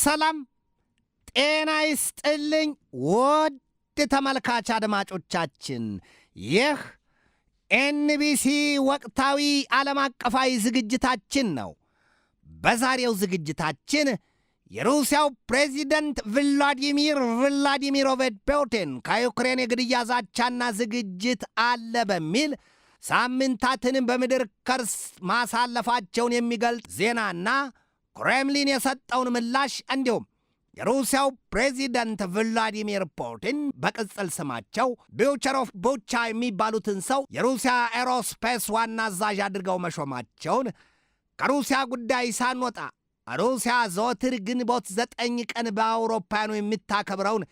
ሰላም ጤና ይስጥልኝ ውድ ተመልካች አድማጮቻችን፣ ይህ ኤንቢሲ ወቅታዊ ዓለም አቀፋዊ ዝግጅታችን ነው። በዛሬው ዝግጅታችን የሩሲያው ፕሬዚደንት ቭላዲሚሮቪች ፑቲን ከዩክሬን የግድያ ዛቻና ዝግጅት አለ በሚል ሳምንታትን በምድር ከርስ ማሳለፋቸውን የሚገልጽ ዜናና ክሬምሊን የሰጠውን ምላሽ እንዲሁም የሩሲያው ፕሬዚደንት ቭላዲሚር ፑቲን በቅጽል ስማቸው ቢውቸር ኦፍ ቡቻ የሚባሉትን ሰው የሩሲያ ኤሮስፔስ ዋና አዛዥ አድርገው መሾማቸውን፣ ከሩሲያ ጉዳይ ሳንወጣ ሩሲያ ዘወትር ግንቦት 9 ቀን በአውሮፓውያኑ የምታከብረውን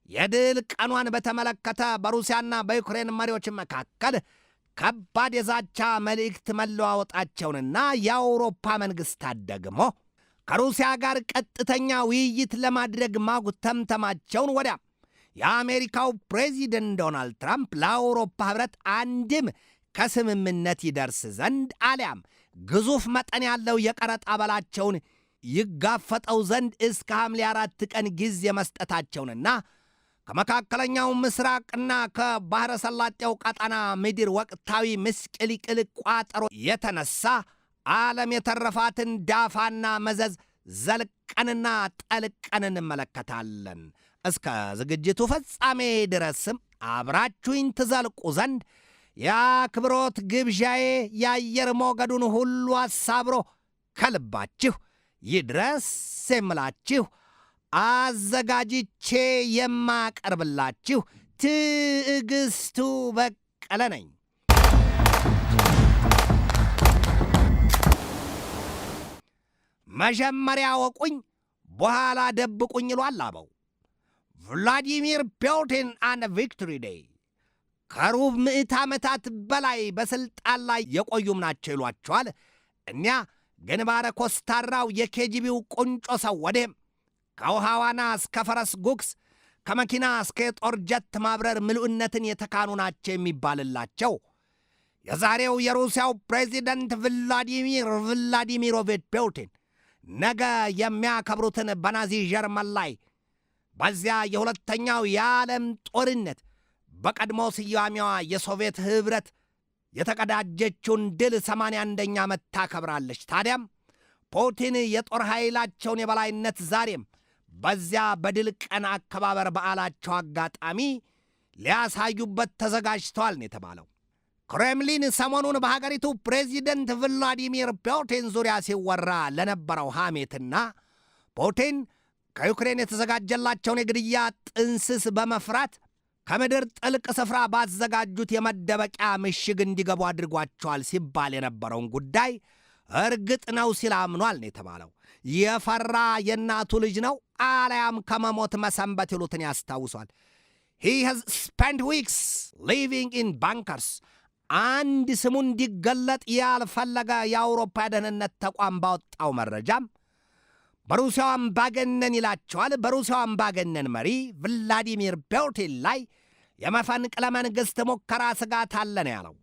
የድል ቀኗን በተመለከተ በሩሲያና በዩክሬን መሪዎች መካከል ከባድ የዛቻ መልእክት መለዋወጣቸውንና የአውሮፓ መንግሥታት ደግሞ ከሩሲያ ጋር ቀጥተኛ ውይይት ለማድረግ ማጉተምተማቸውን ወዲያ የአሜሪካው ፕሬዚደንት ዶናልድ ትራምፕ ለአውሮፓ ኅብረት አንድም ከስምምነት ይደርስ ዘንድ አሊያም ግዙፍ መጠን ያለው የቀረጥ አበላቸውን ይጋፈጠው ዘንድ እስከ ሐምሌ 4 ቀን ጊዜ መስጠታቸውንና ከመካከለኛው ምስራቅና ከባሕረ ሰላጤው ቀጠና ምድር ወቅታዊ ምስቅልቅል ቋጠሮ የተነሳ ዓለም የተረፋትን ዳፋና መዘዝ ዘልቀንና ጠልቀን እንመለከታለን። እስከ ዝግጅቱ ፍጻሜ ድረስም አብራችሁኝ ትዘልቁ ዘንድ የአክብሮት ግብዣዬ የአየር ሞገዱን ሁሉ አሳብሮ ከልባችሁ ይድረስ የምላችሁ አዘጋጅቼ የማቀርብላችሁ ትዕግስቱ በቀለ ነኝ። መጀመሪያ ወቁኝ በኋላ ደብቁኝ ይሏል አበው። ቭላዲሚር ፑቲን አንድ ቪክቶሪ ዴይ ከሩብ ምዕት ዓመታት በላይ በሥልጣን ላይ የቆዩም ናቸው ይሏቸዋል። እኒያ ግንባረ ኮስታራው የኬጂቢው ቁንጮ ሰው ወዴም ከውሃ ዋና እስከ ፈረስ ጉግስ ከመኪና እስከ የጦር ጀት ማብረር ምልኡነትን የተካኑ ናቸው የሚባልላቸው የዛሬው የሩሲያው ፕሬዚደንት ቭላዲሚሮቪች ፑቲን ነገ የሚያከብሩትን በናዚ ጀርመን ላይ በዚያ የሁለተኛው የዓለም ጦርነት በቀድሞ ስያሜዋ የሶቪየት ኅብረት የተቀዳጀችውን ድል 81ኛ ዓመት ታከብራለች። ታዲያም ፑቲን የጦር ኃይላቸውን የበላይነት ዛሬም በዚያ በድል ቀን አከባበር በዓላቸው አጋጣሚ ሊያሳዩበት ተዘጋጅተዋል ነው የተባለው። ክሬምሊን ሰሞኑን በሀገሪቱ ፕሬዚደንት ቭላዲሚር ፑቲን ዙሪያ ሲወራ ለነበረው ሐሜትና ፑቲን ከዩክሬን የተዘጋጀላቸውን የግድያ ጥንስስ በመፍራት ከምድር ጥልቅ ስፍራ ባዘጋጁት የመደበቂያ ምሽግ እንዲገቡ አድርጓቸዋል ሲባል የነበረውን ጉዳይ እርግጥ ነው ሲል አምኗል ነው የተባለው። የፈራ የእናቱ ልጅ ነው አለያም ከመሞት መሰንበት ይሉትን ያስታውሷል። He has spent weeks living in bunkers. አንድ ስሙ እንዲገለጥ ያልፈለገ የአውሮፓ ደህንነት ተቋም ባወጣው መረጃም በሩሲያው አምባገነን ይላቸዋል። በሩሲያው አምባገነን መሪ ቭላዲሚር ፑቲን ላይ የመፈንቅለ መንግሥት ሙከራ ስጋት አለ ነው ያለው።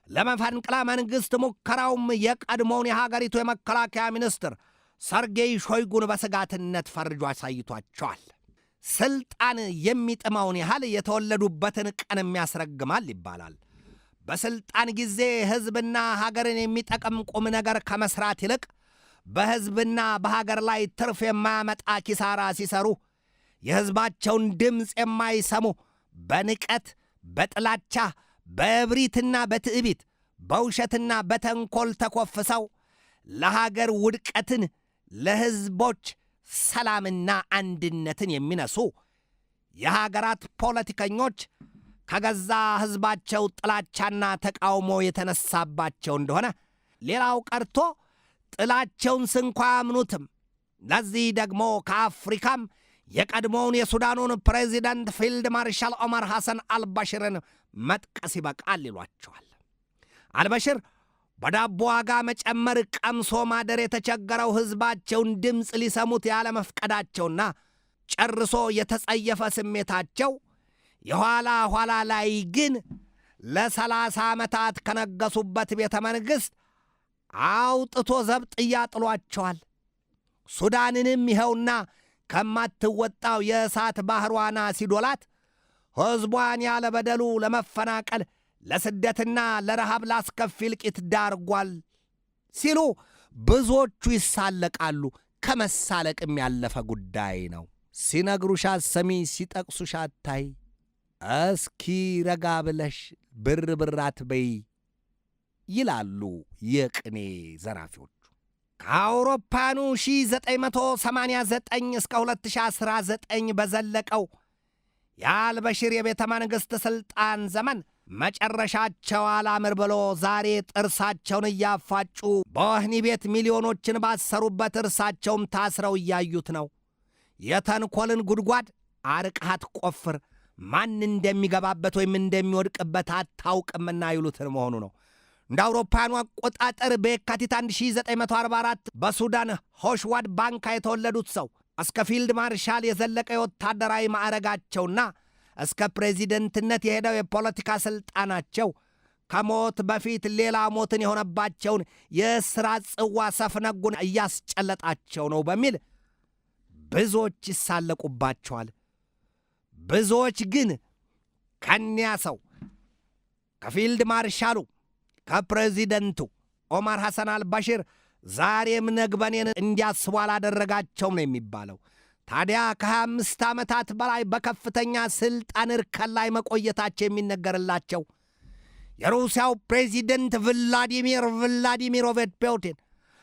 ለመፈንቅለ መንግሥት ሙከራውም የቀድሞውን የሀገሪቱ የመከላከያ ሚኒስትር ሰርጌይ ሾይጉን በስጋትነት ፈርጆ አሳይቷቸዋል። ስልጣን የሚጥመውን ያህል የተወለዱበትን ቀንም ያስረግማል ይባላል። በስልጣን ጊዜ ሕዝብና ሀገርን የሚጠቅም ቁም ነገር ከመስራት ይልቅ በሕዝብና በሀገር ላይ ትርፍ የማያመጣ ኪሳራ ሲሰሩ የሕዝባቸውን ድምፅ የማይሰሙ በንቀት፣ በጥላቻ፣ በእብሪትና በትዕቢት፣ በውሸትና በተንኰል ተኰፍሰው ለሀገር ውድቀትን፣ ለሕዝቦች ሰላምና አንድነትን የሚነሱ የሀገራት ፖለቲከኞች ከገዛ ሕዝባቸው ጥላቻና ተቃውሞ የተነሳባቸው እንደሆነ ሌላው ቀርቶ ጥላቸውን ስንኳ አያምኑትም። ለዚህ ደግሞ ከአፍሪካም የቀድሞውን የሱዳኑን ፕሬዚደንት ፊልድ ማርሻል ኦመር ሐሰን አልባሽርን መጥቀስ ይበቃል ይሏቸዋል። አልባሽር በዳቦ ዋጋ መጨመር ቀምሶ ማደር የተቸገረው ሕዝባቸውን ድምፅ ሊሰሙት ያለመፍቀዳቸውና ጨርሶ የተጸየፈ ስሜታቸው የኋላ ኋላ ላይ ግን ለ30 ዓመታት ከነገሱበት ቤተ መንግሥት አውጥቶ ዘብጥ እያጥሏቸዋል። ሱዳንንም ይኸውና ከማትወጣው የእሳት ባህር ዋና ሲዶላት ሕዝቧን ያለ በደሉ ለመፈናቀል ለስደትና ለረሃብ ላስከፊ እልቂት ዳርጓል ሲሉ ብዙዎቹ ይሳለቃሉ። ከመሳለቅም ያለፈ ጉዳይ ነው። ሲነግሩሽ አትሰሚ፣ ሲጠቅሱሽ አታይ፣ እስኪ ረጋ ብለሽ ብር ብር አትበይ ይላሉ የቅኔ ዘራፊዎቹ። ከአውሮፓኑ 1989 እስከ 2019 በዘለቀው የአልበሽር የቤተ መንግሥት ሥልጣን ዘመን መጨረሻቸው አላምር ብሎ ዛሬ ጥርሳቸውን እያፋጩ በወህኒ ቤት ሚሊዮኖችን ባሰሩበት እርሳቸውም ታስረው እያዩት ነው። የተንኰልን ጉድጓድ አርቀሃት ቆፍር፣ ማን እንደሚገባበት ወይም እንደሚወድቅበት አታውቅምና ይሉትን መሆኑ ነው። እንደ አውሮፓውያኑ አቆጣጠር በየካቲት 1944 በሱዳን ሆሽዋድ ባንካ የተወለዱት ሰው እስከ ፊልድ ማርሻል የዘለቀ የወታደራዊ ማዕረጋቸውና እስከ ፕሬዚደንትነት የሄደው የፖለቲካ ሥልጣናቸው ከሞት በፊት ሌላ ሞትን የሆነባቸውን የእስራት ጽዋ ሰፍነጉን እያስጨለጣቸው ነው በሚል ብዙዎች ይሳለቁባቸዋል። ብዙዎች ግን ከኒያ ሰው ከፊልድ ማርሻሉ ከፕሬዚደንቱ ኦማር ሐሰን አልባሽር ዛሬም ነግበኔን እንዲያስቡ አላደረጋቸውም ነው የሚባለው። ታዲያ ከ25 ዓመታት በላይ በከፍተኛ ሥልጣን እርከን ላይ መቆየታቸው የሚነገርላቸው የሩሲያው ፕሬዚደንት ቭላዲሚሮቪች ፑቲን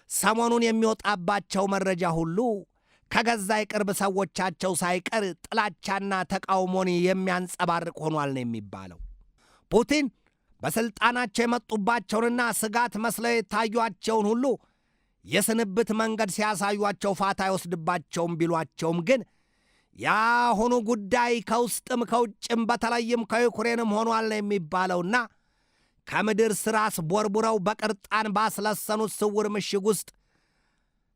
ሰሞኑን የሚወጣባቸው መረጃ ሁሉ ከገዛ የቅርብ ሰዎቻቸው ሳይቀር ጥላቻና ተቃውሞን የሚያንጸባርቅ ሆኗል ነው የሚባለው። ፑቲን በሥልጣናቸው የመጡባቸውንና ስጋት መስለው የታዩአቸውን ሁሉ የስንብት መንገድ ሲያሳዩአቸው ፋታ አይወስድባቸውም ቢሏቸውም ግን የአሁኑ ጉዳይ ከውስጥም ከውጭም በተለይም ከዩክሬንም ሆኗል ነው የሚባለውና ከምድር ሥር አስቦርቡረው በቅርጣን ባስለሰኑት ስውር ምሽግ ውስጥ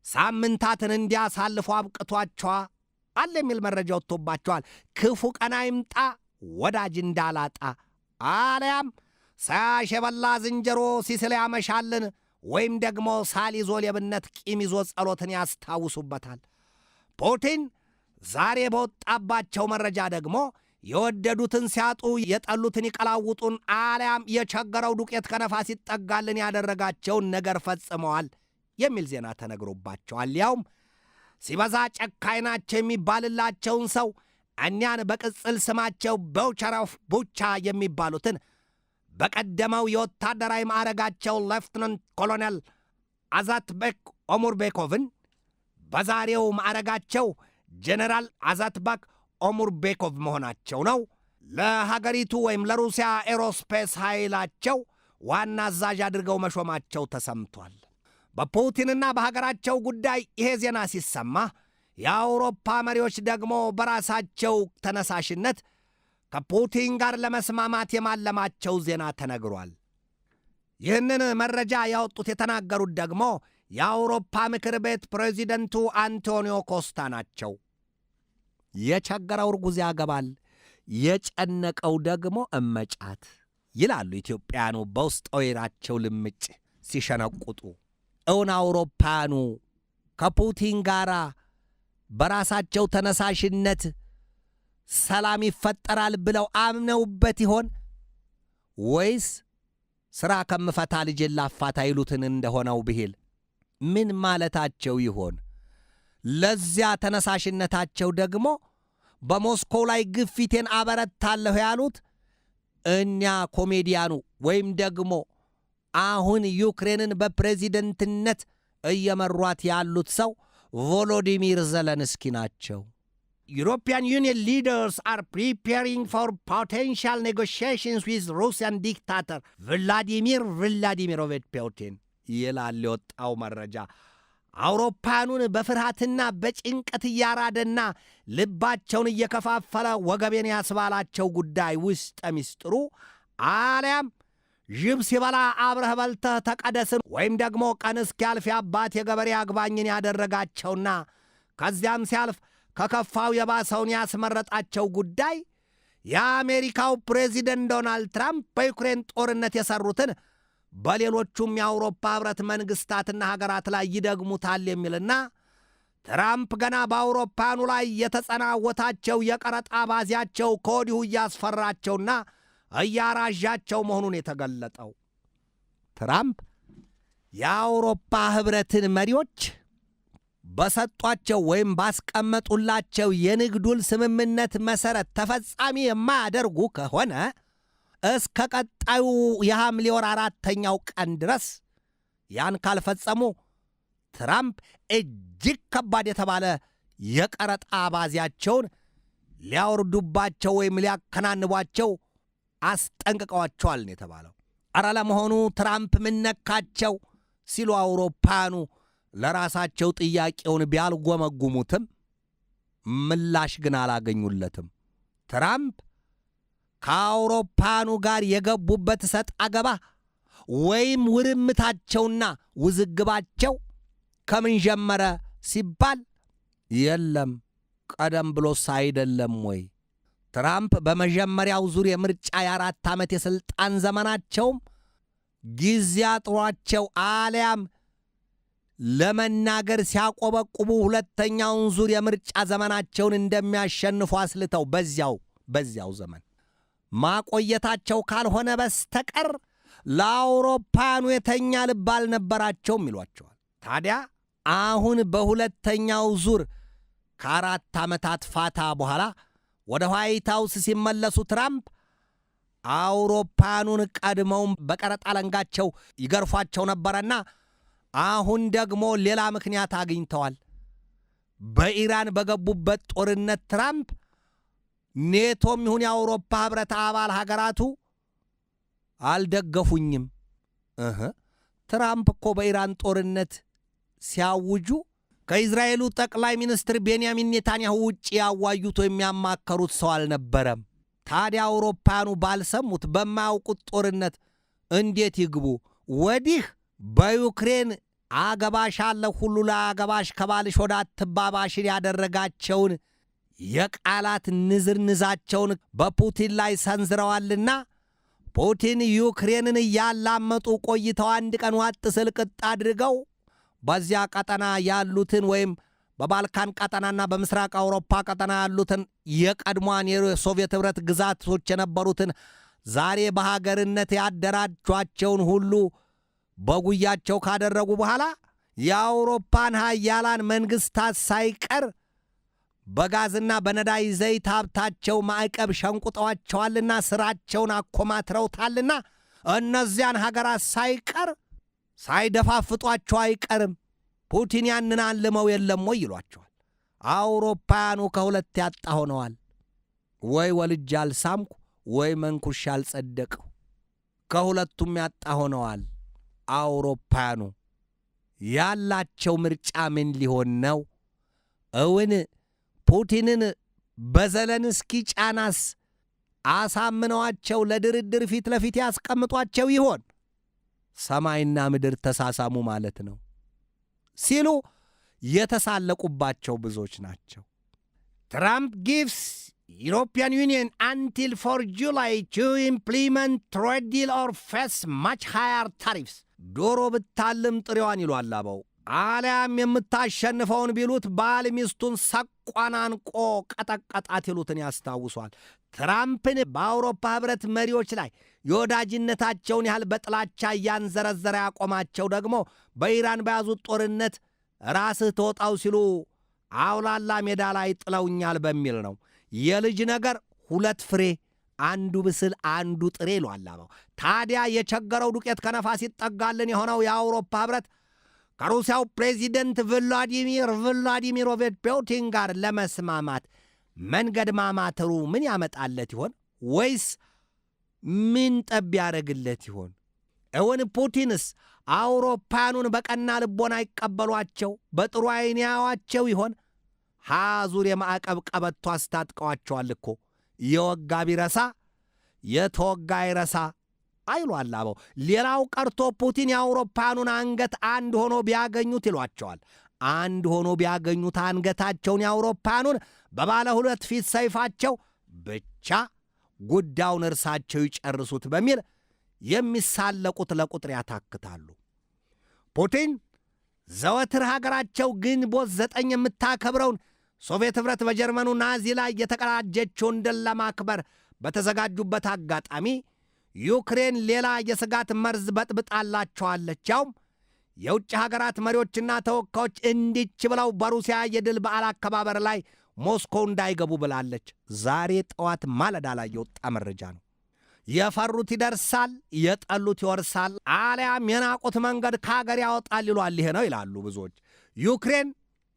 ሳምንታትን እንዲያሳልፉ አብቅቷቸዋል የሚል መረጃ ወጥቶባቸዋል። ክፉ ቀን አይምጣ ወዳጅ እንዳላጣ፣ አልያም ሳያሽ የበላ ዝንጀሮ ሲስል ያመሻልን ወይም ደግሞ ሳል ይዞ ሌብነት ቂም ይዞ ጸሎትን ያስታውሱበታል። ፑቲን ዛሬ በወጣባቸው መረጃ ደግሞ የወደዱትን ሲያጡ የጠሉትን ይቀላውጡን፣ አልያም የቸገረው ዱቄት ከነፋስ ይጠጋልን ያደረጋቸውን ነገር ፈጽመዋል የሚል ዜና ተነግሮባቸዋል። ያውም ሲበዛ ጨካኝ ናቸው የሚባልላቸውን ሰው እኛን በቅጽል ስማቸው ቦቸሮፍ ቡቻ የሚባሉትን በቀደመው የወታደራዊ ማዕረጋቸው ሌፍትናንት ኮሎኔል አዛትቤክ ኦሙርቤኮቭን በዛሬው ማዕረጋቸው ጄኔራል አዛትባክ ኦሙርቤኮቭ መሆናቸው ነው ለሀገሪቱ ወይም ለሩሲያ ኤሮስፔስ ኃይላቸው ዋና አዛዥ አድርገው መሾማቸው ተሰምቷል። በፑቲንና በሀገራቸው ጉዳይ ይሄ ዜና ሲሰማ የአውሮፓ መሪዎች ደግሞ በራሳቸው ተነሳሽነት ከፑቲን ጋር ለመስማማት የማለማቸው ዜና ተነግሯል። ይህንን መረጃ ያወጡት የተናገሩት ደግሞ የአውሮፓ ምክር ቤት ፕሬዚደንቱ አንቶኒዮ ኮስታ ናቸው። የቸገረው እርጉዝ ያገባል፣ የጨነቀው ደግሞ እመጫት ይላሉ ኢትዮጵያኑ በውስጥ ወይራቸው ልምጭ ሲሸነቁጡ። እውን አውሮፓኑ ከፑቲን ጋር በራሳቸው ተነሳሽነት ሰላም ይፈጠራል ብለው አምነውበት ይሆን ወይስ ሥራ ከምፈታ ልጄን ላፋታ ይሉትን እንደሆነው ብሂል ምን ማለታቸው ይሆን? ለዚያ ተነሳሽነታቸው ደግሞ በሞስኮው ላይ ግፊቴን አበረታለሁ ያሉት እኛ ኮሜዲያኑ ወይም ደግሞ አሁን ዩክሬንን በፕሬዚደንትነት እየመሯት ያሉት ሰው ቮሎዲሚር ዘለንስኪ ናቸው። European Union leaders are preparing for potential negotiations with Russian dictator Vladimir Vladimirovich Putin ይላል የወጣው መረጃ። አውሮፓኑን በፍርሃትና በጭንቀት እያራደና ልባቸውን እየከፋፈለ ወገቤን ያስባላቸው ጉዳይ ውስጥ ሚስጥሩ አልያም ጅብ ሲበላ አብረህ በልተህ ተቀደስን ወይም ደግሞ ቀን እስኪያልፍ የአባት የገበሬ አግባኝን ያደረጋቸውና ከዚያም ሲያልፍ ከከፋው የባሰውን ያስመረጣቸው ጉዳይ የአሜሪካው ፕሬዚደንት ዶናልድ ትራምፕ በዩክሬን ጦርነት የሰሩትን በሌሎቹም የአውሮፓ ኅብረት መንግሥታትና ሀገራት ላይ ይደግሙታል የሚልና ትራምፕ ገና በአውሮፓውያኑ ላይ የተጸናወታቸው የቀረጥ አባዜያቸው ከወዲሁ እያስፈራቸውና እያራዣቸው መሆኑን የተገለጠው ትራምፕ የአውሮፓ ኅብረትን መሪዎች በሰጧቸው ወይም ባስቀመጡላቸው የንግድ ውል ስምምነት መሠረት ተፈጻሚ የማያደርጉ ከሆነ እስከ ቀጣዩ የሐምሌ ወር 4ኛው ቀን ድረስ ያን ካልፈጸሙ ትራምፕ እጅግ ከባድ የተባለ የቀረጥ አባዜያቸውን ሊያወርዱባቸው ወይም ሊያከናንቧቸው አስጠንቅቀዋቸዋል ነው የተባለው። ኧረ ለመሆኑ ትራምፕ ምን ነካቸው ሲሉ አውሮፓውያኑ ለራሳቸው ጥያቄውን ቢያልጎመጉሙትም ምላሽ ግን አላገኙለትም። ትራምፕ ከአውሮፓውያኑ ጋር የገቡበት ሰጥ አገባ ወይም ውርምታቸውና ውዝግባቸው ከምን ጀመረ ሲባል የለም ቀደም ብሎስ አይደለም ወይ? ትራምፕ በመጀመሪያው ዙር የምርጫ የ4 ዓመት የሥልጣን ዘመናቸውም ጊዜ አጥሯቸው አልያም ለመናገር ሲያቆበቁቡ ሁለተኛውን ዙር የምርጫ ዘመናቸውን እንደሚያሸንፉ አስልተው በዚያው ዘመን ማቆየታቸው ካልሆነ በስተቀር ለአውሮፓውያኑ የተኛ ልብ አልነበራቸውም ይሏቸዋል። ታዲያ አሁን በሁለተኛው ዙር ከ4 ዓመታት ፋታ በኋላ ወደ ዋይት ሃውስ ሲመለሱ ትራምፕ አውሮፓውያኑን ቀድመውም በቀረጥ አለንጋቸው ይገርፏቸው ነበረና አሁን ደግሞ ሌላ ምክንያት አግኝተዋል። በኢራን በገቡበት ጦርነት ትራምፕ ኔቶም ይሁን የአውሮፓ ኅብረት አባል ሀገራቱ አልደገፉኝም። ትራምፕ እኮ በኢራን ጦርነት ሲያውጁ ከእስራኤሉ ጠቅላይ ሚኒስትር ቤንያሚን ኔታንያሁ ውጭ ያዋዩት ወይም ያማከሩት ሰው አልነበረም። ታዲያ አውሮፓውያኑ ባልሰሙት በማያውቁት ጦርነት እንዴት ይግቡ? ወዲህ በዩክሬን አገባሻለሁ ሁሉ ለአገባሽ ከባልሽ ወደ አትባባሽን ያደረጋቸውን የቃላት ንዝርንዛቸውን በፑቲን ላይ ሰንዝረዋልና ፑቲን ዩክሬንን እያላመጡ ቆይተው አንድ ቀን ዋጥ ስልቅጥ አድርገው በዚያ ቀጠና ያሉትን ወይም በባልካን ቀጠናና በምስራቅ አውሮፓ ቀጠና ያሉትን የቀድሞዋን የሶቪየት ኅብረት ግዛቶች የነበሩትን ዛሬ በሀገርነት ያደራጇቸውን ሁሉ በጉያቸው ካደረጉ በኋላ የአውሮፓን ሀያላን መንግሥታት ሳይቀር በጋዝና በነዳጅ ዘይት ሀብታቸው ማዕቀብ ሸንቁጠዋቸዋልና ሥራቸውን አኮማትረውታልና እነዚያን ሀገራት ሳይቀር ሳይደፋፍጧቸው አይቀርም። ፑቲን ያንን አልመው የለም ወይ ይሏቸዋል። አውሮፓውያኑ ከሁለት ያጣ ሆነዋል። ወይ ወልጄ አልሳምኩ ወይ መንኩሼ አልጸደቅሁ። ከሁለቱም ያጣ ሆነዋል። አውሮፓውያኑ ያላቸው ምርጫ ምን ሊሆን ነው? እውን ፑቲንን በዘለንስኪ ጫናስ አሳምነዋቸው ለድርድር ፊት ለፊት ያስቀምጧቸው ይሆን? ሰማይና ምድር ተሳሳሙ ማለት ነው ሲሉ የተሳለቁባቸው ብዙዎች ናቸው። ትራምፕ ጊቭስ ዩሮፒያን ዩኒየን አንቲል 4 ጁላይ ቱ ኢምፕሊመንት ትሬድ ዲል ኦር ፌስ ማች ሃየር ታሪፍስ። ዶሮ ብታልም ጥሬዋን ይሏል አበው። አሊያም የምታሸንፈውን ቢሉት ባል ሚስቱን ሰቋን አንቆ ቀጠቀጣት ይሉትን ያስታውሷል። ትራምፕን በአውሮፓ ኅብረት መሪዎች ላይ የወዳጅነታቸውን ያህል በጥላቻ እያንዘረዘረ ያቆማቸው ደግሞ በኢራን በያዙት ጦርነት ራስህ ተወጣው ሲሉ አውላላ ሜዳ ላይ ጥለውኛል በሚል ነው። የልጅ ነገር 2 ፍሬ አንዱ ብስል አንዱ ጥሬ ይሏል አበው። ታዲያ የቸገረው ዱቄት ከነፋስ ይጠጋልን የሆነው የአውሮፓ ኅብረት ከሩሲያው ፕሬዚደንት ቭላዲሚሮቪች ፑቲን ጋር ለመስማማት መንገድ ማማተሩ ምን ያመጣለት ይሆን? ወይስ ምን ጠብ ያደረግለት ይሆን? እውን ፑቲንስ አውሮፓውያኑን በቀና ልቦና ይቀበሏቸው፣ በጥሩ ዓይን ያዩዋቸው ይሆን? ዙር የማዕቀብ ቀበቶ አስታጥቀዋቸዋል እኮ። የወጋ ቢረሳ የተወጋ አይረሳ አይሏል አበው። ሌላው ቀርቶ ፑቲን የአውሮፓውያኑን አንገት አንድ ሆኖ ቢያገኙት ይሏቸዋል። አንድ ሆኖ ቢያገኙት አንገታቸውን የአውሮፓውያኑን በባለ 2 ፊት ሰይፋቸው ብቻ ጉዳዩን እርሳቸው ይጨርሱት በሚል የሚሳለቁት ለቁጥር ያታክታሉ። ፑቲን ዘወትር ሀገራቸው ግንቦት 9 የምታከብረውን ሶቪየት ኅብረት በጀርመኑ ናዚ ላይ የተቀዳጀችውን ድል ለማክበር በተዘጋጁበት አጋጣሚ ዩክሬን ሌላ የስጋት መርዝ በጥብጣላቸዋለች። ያውም የውጭ ሀገራት መሪዎችና ተወካዮች እንዲች ብለው በሩሲያ የድል በዓል አከባበር ላይ ሞስኮ እንዳይገቡ ብላለች። ዛሬ ጠዋት ማለዳ ላይ የወጣ መረጃ ነው። የፈሩት ይደርሳል፣ የጠሉት ይወርሳል፣ አሊያም የናቁት መንገድ ከሀገር ያወጣል ይሏል። ይሄ ነው ይላሉ ብዙዎች። ዩክሬን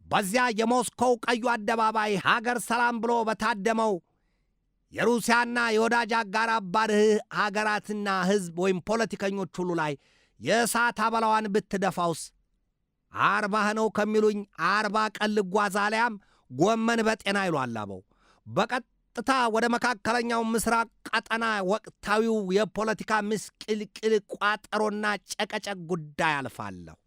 በዚያ የሞስኮው ቀዩ አደባባይ ሀገር ሰላም ብሎ በታደመው የሩሲያና የወዳጅ አጋር አባር ሀገራትና ሕዝብ ወይም ፖለቲከኞች ሁሉ ላይ የእሳት አበላዋን ብትደፋውስ 40 ነው ከሚሉኝ 40 ቀን ልጓዝ አሊያም ጎመን በጤና ይሏል አበው። በቀጥታ ወደ መካከለኛው ምስራቅ ቀጠና ወቅታዊው የፖለቲካ ምስቅልቅል ቋጠሮና ጨቀጨቅ ጉዳይ አልፋለሁ።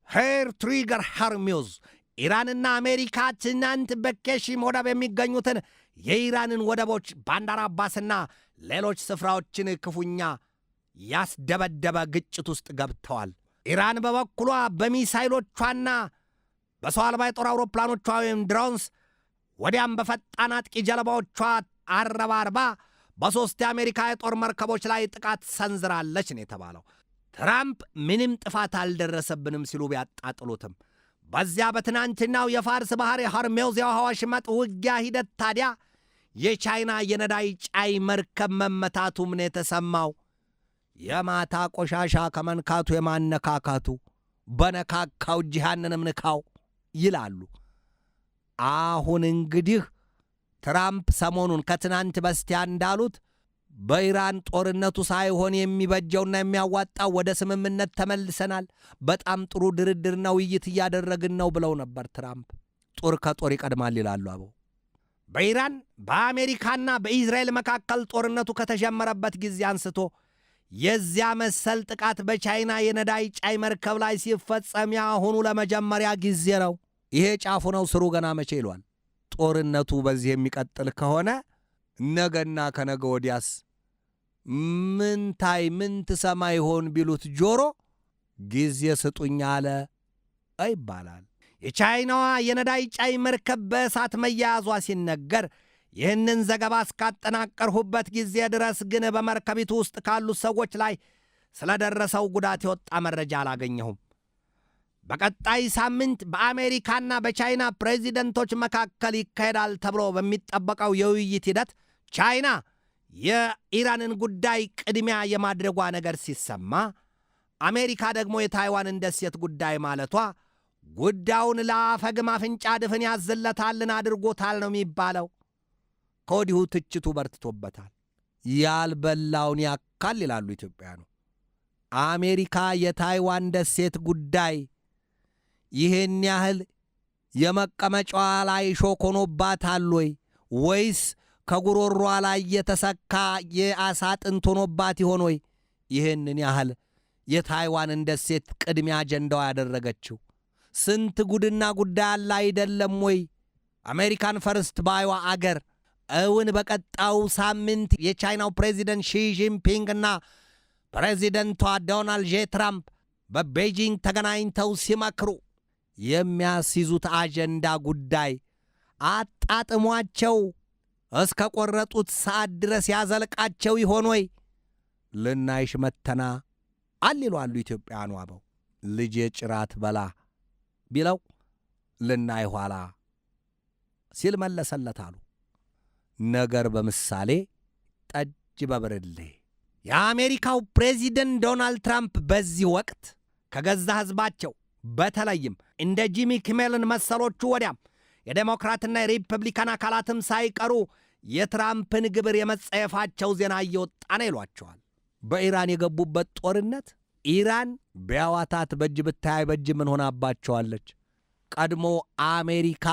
ሄር ትሪገር ሄርሚውዝ ኢራንና አሜሪካ ትናንት በኬሽም ወደብ የሚገኙትን የኢራንን ወደቦች ባንዳር አባስና ሌሎች ስፍራዎችን ክፉኛ ያስደበደበ ግጭት ውስጥ ገብተዋል። ኢራን በበኩሏ በሚሳይሎቿና በሰው አልባ የጦር አውሮፕላኖቿ ወይም ድሮንስ ወዲያም በፈጣን አጥቂ ጀልባዎቿ አረባርባ በሦስት የአሜሪካ የጦር መርከቦች ላይ ጥቃት ሰንዝራለች ነው የተባለው። ትራምፕ ምንም ጥፋት አልደረሰብንም ሲሉ ቢያጣጥሉትም በዚያ በትናንትናው የፋርስ ባሕር የሆርሙዝ የውሃ ወሽመጥ ውጊያ ሂደት ታዲያ የቻይና የነዳጅ ጫይ መርከብ መመታቱም ነው የተሰማው። የማታ ቆሻሻ ከመንካቱ የማነካካቱ በነካካው ጂሃንንም ንካው ይላሉ። አሁን እንግዲህ ትራምፕ ሰሞኑን ከትናንት በስቲያ እንዳሉት በኢራን ጦርነቱ ሳይሆን የሚበጀውና የሚያዋጣው ወደ ስምምነት ተመልሰናል፣ በጣም ጥሩ ድርድርና ውይይት እያደረግን ነው ብለው ነበር ትራምፕ። ጦር ከጦር ይቀድማል ይላሉ አበው። በኢራን በአሜሪካና በኢዝራኤል መካከል ጦርነቱ ከተጀመረበት ጊዜ አንስቶ የዚያ መሰል ጥቃት በቻይና የነዳጅ ጫይ መርከብ ላይ ሲፈጸም ያሁኑ ለመጀመሪያ ጊዜ ነው። ይሄ ጫፉ ነው፣ ስሩ ገና መቼ ይሏል። ጦርነቱ በዚህ የሚቀጥል ከሆነ ነገና ከነገ ወዲያስ ምን ታይ ምን ትሰማ ይሆን ቢሉት ጆሮ ጊዜ ስጡኝ አለ ይባላል። የቻይናዋ የነዳጅ ጫይ መርከብ በእሳት መያያዟ ሲነገር ይህንን ዘገባ እስካጠናቀርሁበት ጊዜ ድረስ ግን በመርከቢቱ ውስጥ ካሉት ሰዎች ላይ ስለደረሰው ጉዳት የወጣ መረጃ አላገኘሁም። በቀጣይ ሳምንት በአሜሪካና በቻይና ፕሬዚደንቶች መካከል ይካሄዳል ተብሎ በሚጠበቀው የውይይት ሂደት ቻይና የኢራንን ጉዳይ ቅድሚያ የማድረጓ ነገር ሲሰማ፣ አሜሪካ ደግሞ የታይዋንን ደሴት ጉዳይ ማለቷ ጉዳዩን ለአፈግም አፍንጫ ድፍን ያዝለታልን አድርጎታል ነው የሚባለው። ከወዲሁ ትችቱ በርትቶበታል። ያልበላውን ያካል ይላሉ ኢትዮጵያኑ። አሜሪካ የታይዋን ደሴት ጉዳይ ይህን ያህል የመቀመጫዋ ላይ ሾክ ሆኖባታል ወይስ ከጉሮሯ ላይ የተሰካ የአሳ ጥንት ሆኖባት ይሆን ወይ? ይህንን ያህል የታይዋንን ደሴት ቅድሚያ አጀንዳዋ ያደረገችው ስንት ጉድና ጉዳይ አለ አይደለም ወይ? አሜሪካን ፈርስት ባይዋ አገር እውን በቀጣው ሳምንት የቻይናው ፕሬዚደንት ሺ ጂንፒንግና ፕሬዚደንቷ ዶናልድ ጄ ትራምፕ በቤጂንግ ተገናኝተው ሲመክሩ የሚያስይዙት አጀንዳ ጉዳይ አጣጥሟቸው እስከ ቆረጡት ሰዓት ድረስ ያዘልቃቸው ይሆን ወይ? ልናይሽ መተና አልይሏሉ ኢትዮጵያኑ አበው። ልጄ ጭራት በላ ቢለው ልናይ ኋላ ሲል መለሰለታሉ። ነገር በምሳሌ ጠጅ በብርሌ። የአሜሪካው ፕሬዚደንት ዶናልድ ትራምፕ በዚህ ወቅት ከገዛ ሕዝባቸው በተለይም እንደ ጂሚ ኪሜልን መሰሎቹ ወዲያም የዴሞክራትና የሪፐብሊካን አካላትም ሳይቀሩ የትራምፕን ግብር የመጸየፋቸው ዜና እየወጣ ነው ይሏቸዋል። በኢራን የገቡበት ጦርነት ኢራን ቢያዋታት በእጅ ብታይ በእጅ ምን ሆናባቸዋለች? ቀድሞ አሜሪካ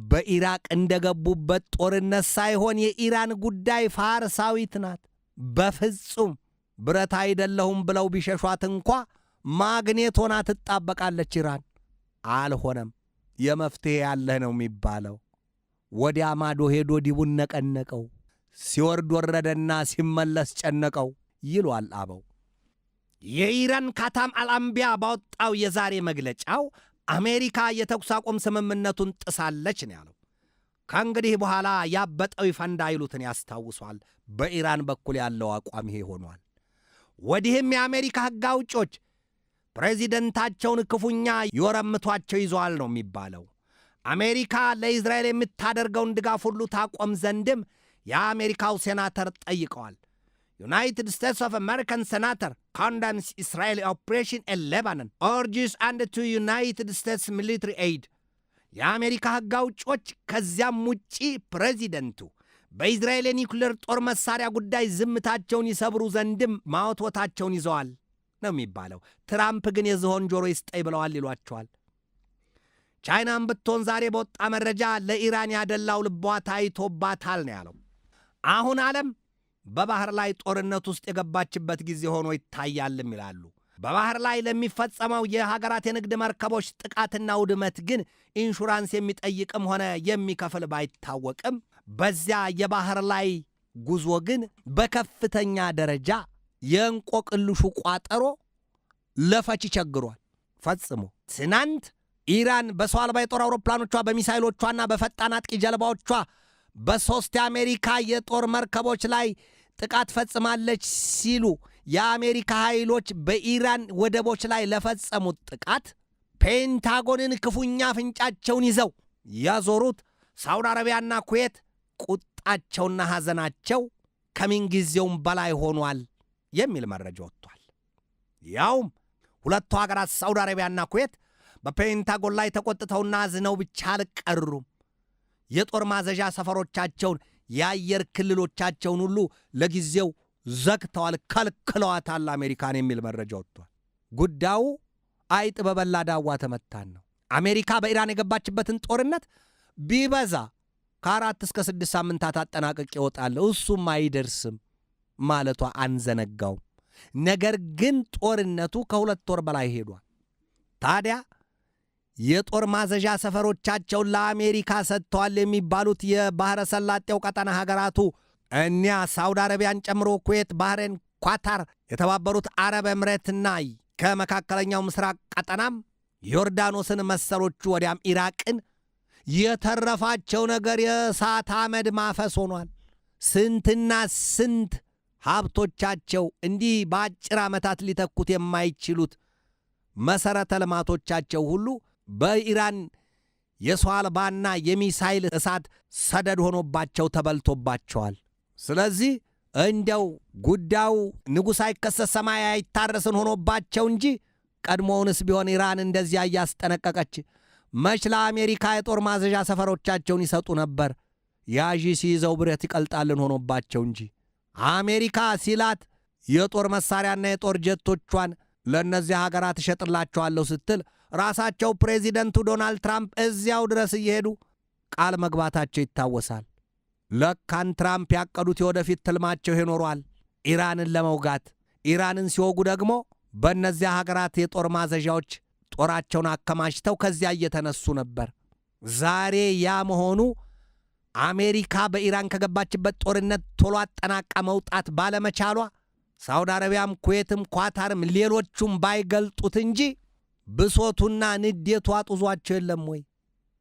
በኢራቅ እንደገቡበት ጦርነት ሳይሆን የኢራን ጉዳይ ፋርሳዊት ናት። በፍጹም ብረት አይደለሁም ብለው ቢሸሿት እንኳ ማግኔት ሆና ትጣበቃለች ኢራን። አልሆነም። የመፍትሄ ያለህ ነው የሚባለው። ወዲያ ማዶ ሄዶ ዲቡን ነቀነቀው፣ ሲወርድ ወረደና ሲመለስ ጨነቀው ይሏል አበው። የኢራን ካታም አልአንቢያ ባወጣው የዛሬ መግለጫው አሜሪካ የተኩስ አቁም ስምምነቱን ጥሳለች ነው ያለው። ከእንግዲህ በኋላ ያበጠው ይፈንዳ ይሉትን ያስታውሷል። በኢራን በኩል ያለው አቋም ይሄ ሆኗል። ወዲህም የአሜሪካ ሕግ አውጮች ፕሬዚደንታቸውን ክፉኛ ይወረምቷቸው ይዘዋል ነው የሚባለው። አሜሪካ ለእስራኤል የምታደርገውን ድጋፍ ሁሉ ታቆም ዘንድም የአሜሪካው ሴናተር ጠይቀዋል። ዩናይትድ ስቴትስ ኦፍ አሜሪካን ሴናተር ኮንደምስ ኢስራኤል ኦፕሬሽን ኢን ሌባኖን ኦርጅስ አንድ ቱ ዩናይትድ ስቴትስ ሚሊተሪ ኤድ። የአሜሪካ ሕግ አውጮች ከዚያም ውጪ ፕሬዚደንቱ በእስራኤል የኒውክሌር ጦር መሳሪያ ጉዳይ ዝምታቸውን ይሰብሩ ዘንድም ማወትወታቸውን ይዘዋል ነው የሚባለው። ትራምፕ ግን የዝሆን ጆሮ ይስጠይ ብለዋል ይሏቸዋል። ቻይናም ብትሆን ዛሬ በወጣ መረጃ ለኢራን ያደላው ልቧ ታይቶባታል ነው ያለው። አሁን ዓለም በባህር ላይ ጦርነት ውስጥ የገባችበት ጊዜ ሆኖ ይታያልም ይላሉ። በባህር ላይ ለሚፈጸመው የሀገራት የንግድ መርከቦች ጥቃትና ውድመት ግን ኢንሹራንስ የሚጠይቅም ሆነ የሚከፍል ባይታወቅም በዚያ የባህር ላይ ጉዞ ግን በከፍተኛ ደረጃ የእንቆቅልሹ ቋጠሮ ለፈች ቸግሯል። ፈጽሞ ትናንት ኢራን በሰው አልባ የጦር አውሮፕላኖቿ በሚሳይሎቿና በፈጣን አጥቂ ጀልባዎቿ በሦስት የአሜሪካ የጦር መርከቦች ላይ ጥቃት ፈጽማለች ሲሉ የአሜሪካ ኃይሎች በኢራን ወደቦች ላይ ለፈጸሙት ጥቃት ፔንታጎንን ክፉኛ አፍንጫቸውን ይዘው ያዞሩት ሳውዲ አረቢያና ኩዌት ቁጣቸውና ሐዘናቸው ከምንጊዜውም በላይ ሆኗል የሚል መረጃ ወጥቷል። ያውም ሁለቱ ሀገራት ሳውዲ አረቢያና ኩዌት በፔንታጎን ላይ ተቆጥተውና አዝነው ብቻ አልቀሩም። የጦር ማዘዣ ሰፈሮቻቸውን፣ የአየር ክልሎቻቸውን ሁሉ ለጊዜው ዘግተዋል፣ ከልክለዋታል አሜሪካን የሚል መረጃ ወጥቷል። ጉዳዩ አይጥ በበላ ዳዋ ተመታን ነው። አሜሪካ በኢራን የገባችበትን ጦርነት ቢበዛ ከ4 እስከ 6 ሳምንታት አጠናቅቅ ይወጣለሁ እሱም አይደርስም ማለቷ አንዘነጋውም። ነገር ግን ጦርነቱ ከ2 ወር በላይ ሄዷል። ታዲያ የጦር ማዘዣ ሰፈሮቻቸውን ለአሜሪካ ሰጥተዋል የሚባሉት የባሕረ ሰላጤው ቀጠና ሀገራቱ እኒያ ሳውዲ አረቢያን ጨምሮ ኩዌት፣ ባህሬን፣ ኳታር፣ የተባበሩት አረብ ኤምሬትና ከመካከለኛው ምስራቅ ቀጠናም ዮርዳኖስን መሰሎቹ ወዲያም ኢራቅን የተረፋቸው ነገር የእሳት አመድ ማፈስ ሆኗል። ስንትና ስንት ሀብቶቻቸው እንዲህ በአጭር ዓመታት ሊተኩት የማይችሉት መሠረተ ልማቶቻቸው ሁሉ በኢራን የሰው አልባና የሚሳይል እሳት ሰደድ ሆኖባቸው ተበልቶባቸዋል። ስለዚህ እንደው ጉዳዩ ንጉሥ አይከሰስ ሰማይ አይታረስን ሆኖባቸው እንጂ ቀድሞውንስ ቢሆን ኢራን እንደዚያ እያስጠነቀቀች መች ለአሜሪካ የጦር ማዘዣ ሰፈሮቻቸውን ይሰጡ ነበር። ያዢ ሲይዘው ብረት ይቀልጣልን ሆኖባቸው እንጂ አሜሪካ ሲላት የጦር መሳሪያና የጦር ጀቶቿን ለእነዚህ ሀገራት እሸጥላቸዋለሁ ስትል ራሳቸው ፕሬዚደንቱ ዶናልድ ትራምፕ እዚያው ድረስ እየሄዱ ቃል መግባታቸው ይታወሳል። ለካን ትራምፕ ያቀዱት የወደፊት ትልማቸው ይኖሯል፣ ኢራንን ለመውጋት። ኢራንን ሲወጉ ደግሞ በእነዚያ ሀገራት የጦር ማዘዣዎች ጦራቸውን አከማችተው ከዚያ እየተነሱ ነበር። ዛሬ ያ መሆኑ አሜሪካ በኢራን ከገባችበት ጦርነት ቶሎ አጠናቃ መውጣት ባለመቻሏ ሳውዲ አረቢያም፣ ኩዌትም፣ ኳታርም ሌሎቹም ባይገልጡት እንጂ ብሶቱና ንዴቱ አጡዟቸው የለም ወይ?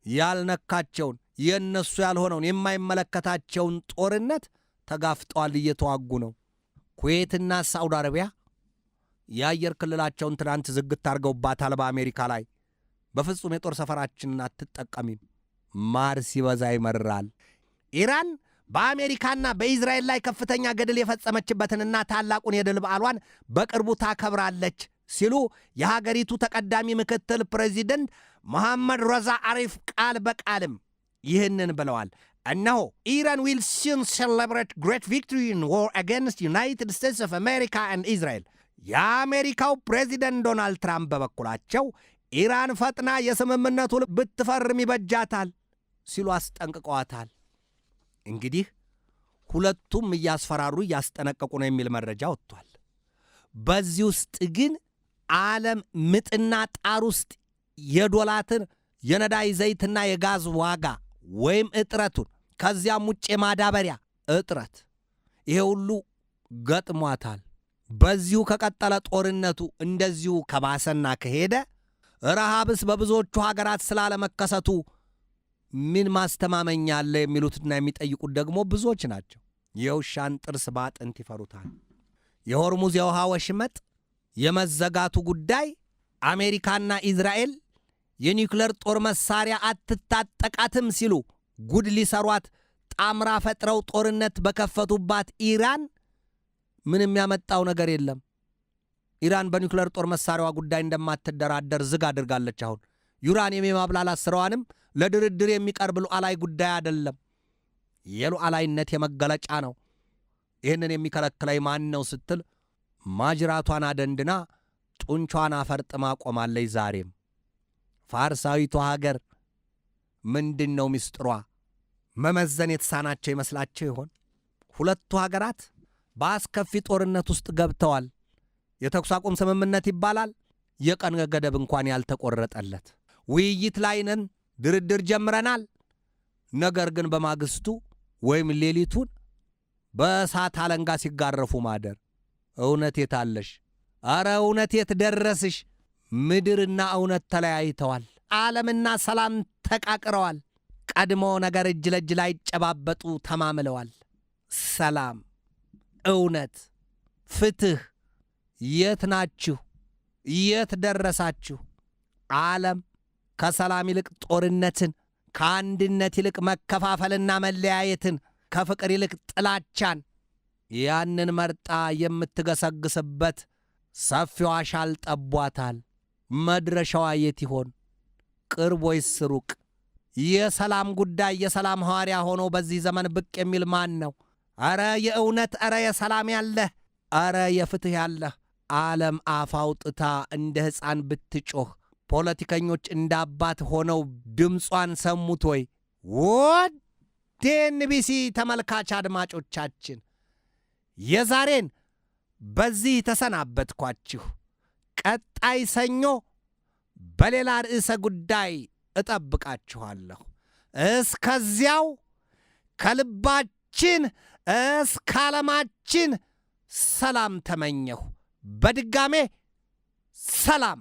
ያልነካቸውን የእነሱ ያልሆነውን የማይመለከታቸውን ጦርነት ተጋፍጠዋል፣ እየተዋጉ ነው። ኩዌትና ሳውዲ አረቢያ የአየር ክልላቸውን ትናንት ዝግት አድርገውባታል በአሜሪካ ላይ። በፍጹም የጦር ሰፈራችንን አትጠቀሚም፣ ማር ሲበዛ ይመራል። ኢራን በአሜሪካና በኢዝራኤል ላይ ከፍተኛ ገድል የፈጸመችበትንና ታላቁን የድል በዓሏን በቅርቡ ታከብራለች ሲሉ የሀገሪቱ ተቀዳሚ ምክትል ፕሬዚደንት መሐመድ ረዛ አሪፍ ቃል በቃልም ይህንን ብለዋል። እነሆ ኢራን ዊል soon celebrate great victory in war against United States of America and Israel። የአሜሪካው ፕሬዚደንት ዶናልድ ትራምፕ በበኩላቸው ኢራን ፈጥና የስምምነቱ ብትፈርም ይበጃታል ሲሉ አስጠንቅቀዋታል። እንግዲህ ሁለቱም እያስፈራሩ እያስጠነቀቁ ነው የሚል መረጃ ወጥቷል። በዚህ ውስጥ ግን ዓለም ምጥና ጣር ውስጥ የዶላርን የነዳይ ዘይትና የጋዝ ዋጋ ወይም እጥረቱን ከዚያም ውጭ የማዳበሪያ እጥረት ይሄ ሁሉ ገጥሟታል። በዚሁ ከቀጠለ ጦርነቱ እንደዚሁ ከባሰና ከሄደ ረሃብስ በብዙዎቹ ሀገራት ስላለመከሰቱ ምን ማስተማመኛ አለ የሚሉትና የሚጠይቁት ደግሞ ብዙዎች ናቸው። የውሻን ጥርስ ባጥንት ይፈሩታል። የሆርሙዝ የውሃ ወሽመጥ የመዘጋቱ ጉዳይ አሜሪካና ኢዝራኤል የኒውክሌር ጦር መሳሪያ አትታጠቃትም ሲሉ ጉድ ሊሰሯት ጣምራ ፈጥረው ጦርነት በከፈቱባት ኢራን ምንም ያመጣው ነገር የለም። ኢራን በኒውክሌር ጦር መሳሪያዋ ጉዳይ እንደማትደራደር ዝግ አድርጋለች። አሁን ዩራኒየም የማብላላት ስራዋንም ለድርድር የሚቀርብ ሉዓላዊ ጉዳይ አይደለም፣ የሉዓላዊነት የመገለጫ ነው። ይህንን የሚከለክለኝ ማን ነው ስትል ማጅራቷን አደንድና ጡንቿን አፈርጥማ ቆማለች። ዛሬም ፋርሳዊቷ ሀገር ምንድን ነው ምስጢሯ? መመዘን የተሳናቸው ይመስላቸው ይሆን? ሁለቱ ሀገራት በአስከፊ ጦርነት ውስጥ ገብተዋል። የተኩስ አቁም ስምምነት ይባላል፣ የቀን ገደብ እንኳን ያልተቆረጠለት። ውይይት ላይ ነን፣ ድርድር ጀምረናል። ነገር ግን በማግስቱ ወይም ሌሊቱን በእሳት አለንጋ ሲጋረፉ ማደር። እውነት የታለሽ? አረ እውነት የት ደረስሽ? ምድርና እውነት ተለያይተዋል። ዓለምና ሰላም ተቃቅረዋል። ቀድሞ ነገር እጅ ለእጅ ላይ ጨባበጡ ተማምለዋል። ሰላም፣ እውነት፣ ፍትህ የት ናችሁ? የት ደረሳችሁ? ዓለም ከሰላም ይልቅ ጦርነትን፣ ከአንድነት ይልቅ መከፋፈልና መለያየትን፣ ከፍቅር ይልቅ ጥላቻን ያንን መርጣ የምትገሰግስበት ሰፊዋ ሻል ጠቧታል። መድረሻዋ የት ይሆን? ቅርብ ወይስ ሩቅ? የሰላም ጉዳይ የሰላም ሐዋርያ ሆኖ በዚህ ዘመን ብቅ የሚል ማን ነው? አረ የእውነት፣ አረ የሰላም ያለህ፣ አረ የፍትህ ያለህ። ዓለም አፍ አውጥታ እንደ ሕፃን ብትጮህ ፖለቲከኞች እንደ አባት ሆነው ድምጿን ሰሙት ወይ? ውድ ኤንቢሲ ተመልካች አድማጮቻችን የዛሬን በዚህ ተሰናበትኳችሁ። ቀጣይ ሰኞ በሌላ ርዕሰ ጉዳይ እጠብቃችኋለሁ። እስከዚያው ከልባችን እስከ ዓለማችን ሰላም ተመኘሁ። በድጋሜ ሰላም።